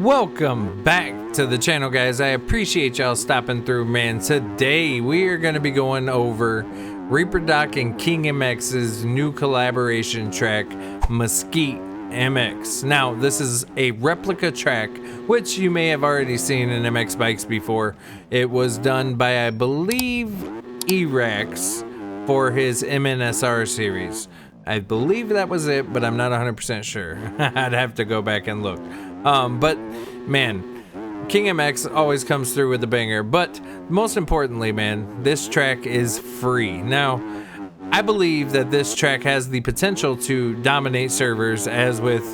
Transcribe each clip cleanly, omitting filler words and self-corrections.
Welcome back to the channel, guys. I appreciate y'all stopping through, man. Today we are going to be going over Reaper Doc and King MX's new collaboration track, Mosquite MX. Now, this is a replica track, which you may have already seen in MX bikes before. It was done by, I believe, E-Rex for his MNSR series. I believe that was it, but I'm not 100% sure. I'd have to go back and look. But man, King MX always comes through with a banger. But most importantly, man, this track is free. Now, I believe that this track has the potential to dominate servers, as with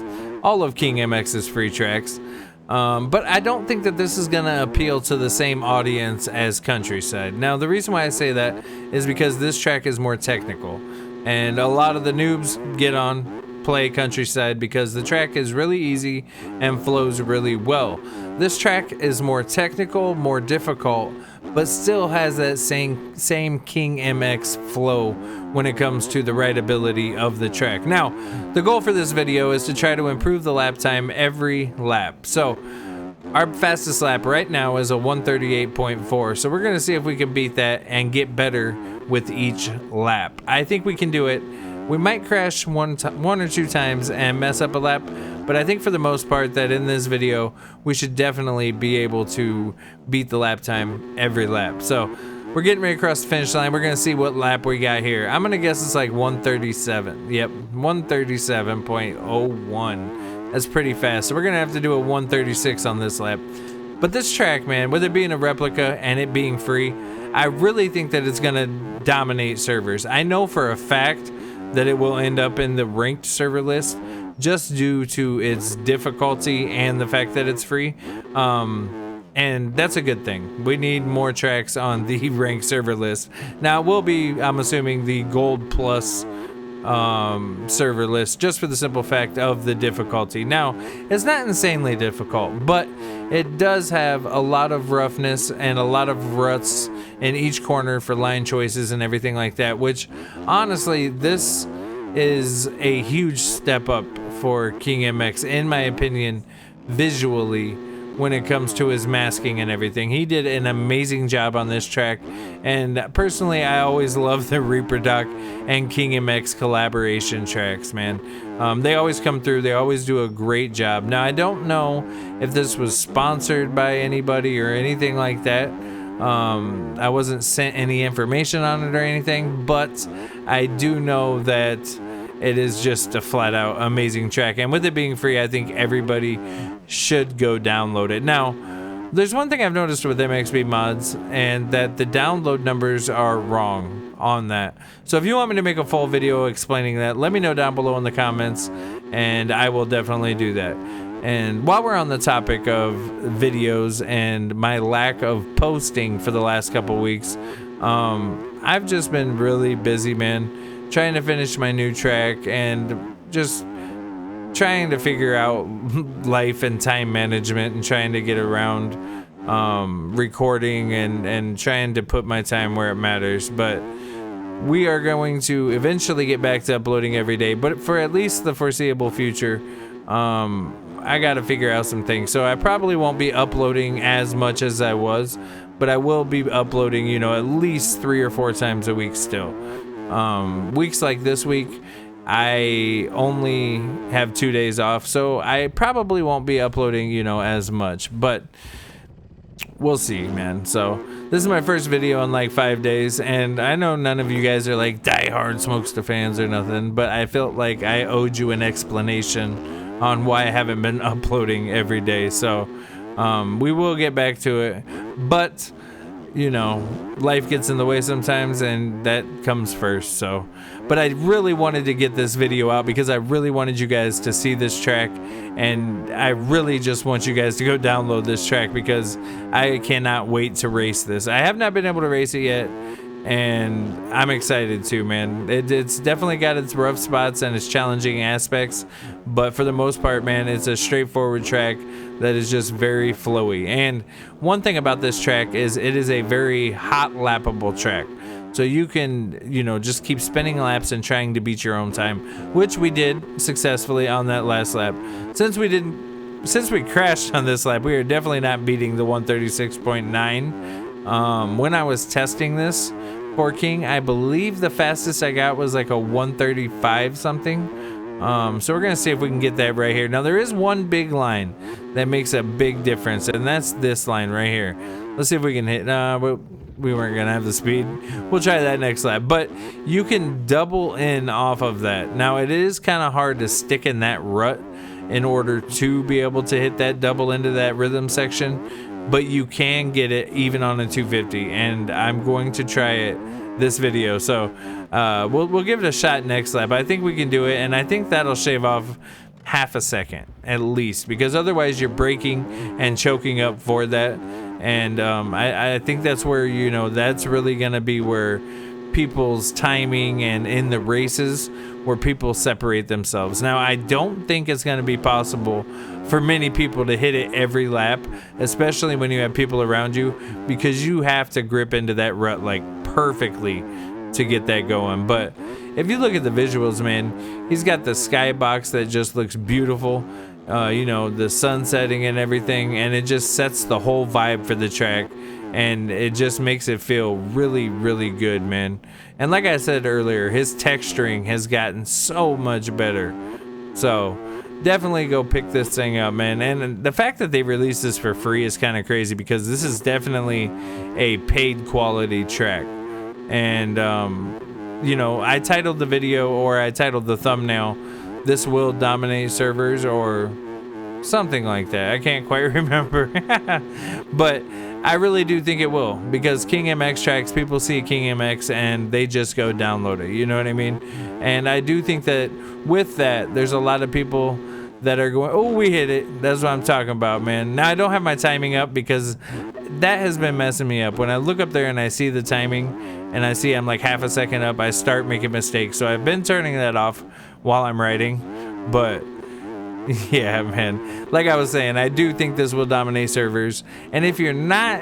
all of King MX's free tracks. But I don't think that this is going to appeal to the same audience as Countryside. Now, the reason why I say that is because this track is more technical. And a lot of the noobs get on play Countryside because the track is really easy and flows really well. This track is more technical, more difficult, but still has that same King MX flow when it comes to the rideability of the track. Now, the goal for this video is to try to improve the lap time every lap. So our fastest lap right now is a 138.4, so we're gonna see if we can beat that and get better with each lap. I think we can do it. We might crash one or two times and mess up a lap, but I think for the most part that in this video we should definitely be able to beat the lap time every lap. So we're getting ready to cross the finish line. We're gonna see what lap we got here. I'm gonna guess it's like 137. Yep, 137.01. That's pretty fast. So we're gonna have to do a 136 on this lap. But this track, man, with it being a replica and it being free, I really think that it's gonna dominate servers. I know for a fact that it will end up in the ranked server list just due to its difficulty and the fact that it's free. And that's a good thing. We need more tracks on the ranked server list. Now it will be, I'm assuming, the gold plus server list, just for the simple fact of the difficulty. Now, it's not insanely difficult, but it does have a lot of roughness and a lot of ruts in each corner for line choices and everything like that, which honestly, this is a huge step up for King MX, in my opinion, visually, when it comes to his masking and everything. He did an amazing job on this track, and personally I always love the Reaper Doc and King MX collaboration tracks, man. They always come through, they always do a great job. Now, I don't know if this was sponsored by anybody or anything like that. I wasn't sent any information on it or anything, but I do know that it is just a flat out amazing track, and with it being free, I think everybody should go download it. Now, there's one thing I've noticed with MXB mods, and that the download numbers are wrong on that. So if you want me to make a full video explaining that, let me know down below in the comments, and I will definitely do that. And while we're on the topic of videos and my lack of posting for the last couple weeks, I've just been really busy, man, trying to finish my new track and just trying to figure out life and time management and trying to get around recording and trying to put my time where it matters. But we are going to eventually get back to uploading every day, but for at least the foreseeable future, I gotta figure out some things. So I probably won't be uploading as much as I was, but I will be uploading, you know, at least 3 or 4 times a week still. Weeks like this week, I only have 2 days off, so I probably won't be uploading, you know, as much, but we'll see, man. So this is my first video in like 5 days, and I know none of you guys are like diehard Smokesta fans or nothing, but I felt like I owed you an explanation on why I haven't been uploading every day. So we will get back to it, but you know, life gets in the way sometimes, and that comes first. So, but I really wanted to get this video out because I really wanted you guys to see this track, and I really just want you guys to go download this track because I cannot wait to race this. I have not been able to race it yet, and I'm excited too, man. It's definitely got its rough spots and its challenging aspects, but for the most part, man, it's a straightforward track that is just very flowy. And one thing about this track is it is a very hot lappable track, so you can, you know, just keep spinning laps and trying to beat your own time, which we did successfully on that last lap. Since we didn't since we crashed on this lap, we are definitely not beating the 136.9. When I was testing this for King, I believe the fastest I got was like a 135 something. So we're gonna see if we can get that right here. Now there is one big line that makes a big difference, and that's this line right here. Let's see if we can hit. We weren't gonna have the speed. We'll try that next lap, but you can double in off of that. Now it is kind of hard to stick in that rut in order to be able to hit that double into that rhythm section, but you can get it even on a 250, and I'm going to try it this video. So we'll give it a shot next lap. I think we can do it, and I think that'll shave off half a second at least, because otherwise you're braking and choking up for that. And I think that's where, you know, that's really gonna be where people's timing and in the races where people separate themselves. Now I don't think it's going to be possible for many people to hit it every lap, especially when you have people around you, because you have to grip into that rut like perfectly to get that going. But if you look at the visuals, man, he's got the skybox that just looks beautiful, you know, the sun setting and everything, and it just sets the whole vibe for the track. And it just makes it feel really, really good, man. And like I said earlier, his texturing has gotten so much better. So definitely go pick this thing up, man. And the fact that they released this for free is kind of crazy, because this is definitely a paid quality track. And, you know, I titled the video, or I titled the thumbnail, "This Will Dominate Servers," or something like that. I can't quite remember. But I really do think it will, because King MX tracks, people see a King MX and they just go download it, you know what I mean? And I do think that with that, there's a lot of people that are going, oh, we hit it. That's what I'm talking about, man. Now I don't have my timing up, because that has been messing me up. When I look up there and I see the timing and I see I'm like half a second up, I start making mistakes. So I've been turning that off while I'm writing. But yeah, man, like I was saying, I do think this will dominate servers. And if you're not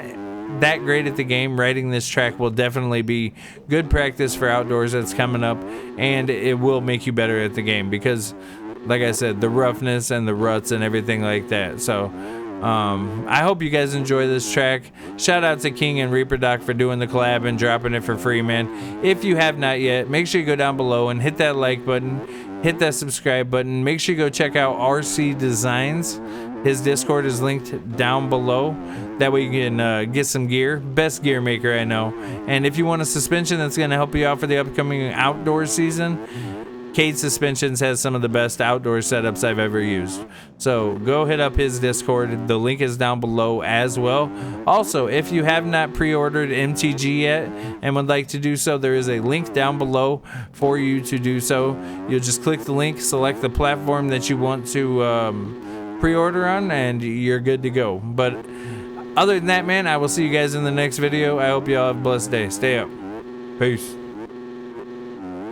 that great at the game, writing this track will definitely be good practice for outdoors that's coming up, and it will make you better at the game, because like I said, the roughness and the ruts and everything like that. So I hope you guys enjoy this track. Shout out to King and Reaper Doc for doing the collab and dropping it for free, man. If you have not yet, make sure you go down below and hit that like button, hit that subscribe button. Make sure you go check out RC Designs. His Discord is linked down below. That way you can get some gear. Best gear maker I know. And if you want a suspension that's going to help you out for the upcoming outdoor season, Cade Suspensions has some of the best outdoor setups I've ever used. So go hit up his Discord. The link is down below as well. Also, if you have not pre-ordered MTG yet and would like to do so, there is a link down below for you to do so. You'll just click the link, select the platform that you want to pre-order on, and you're good to go. But other than that, man, I will see you guys in the next video. I hope you all have a blessed day. Stay up. Peace.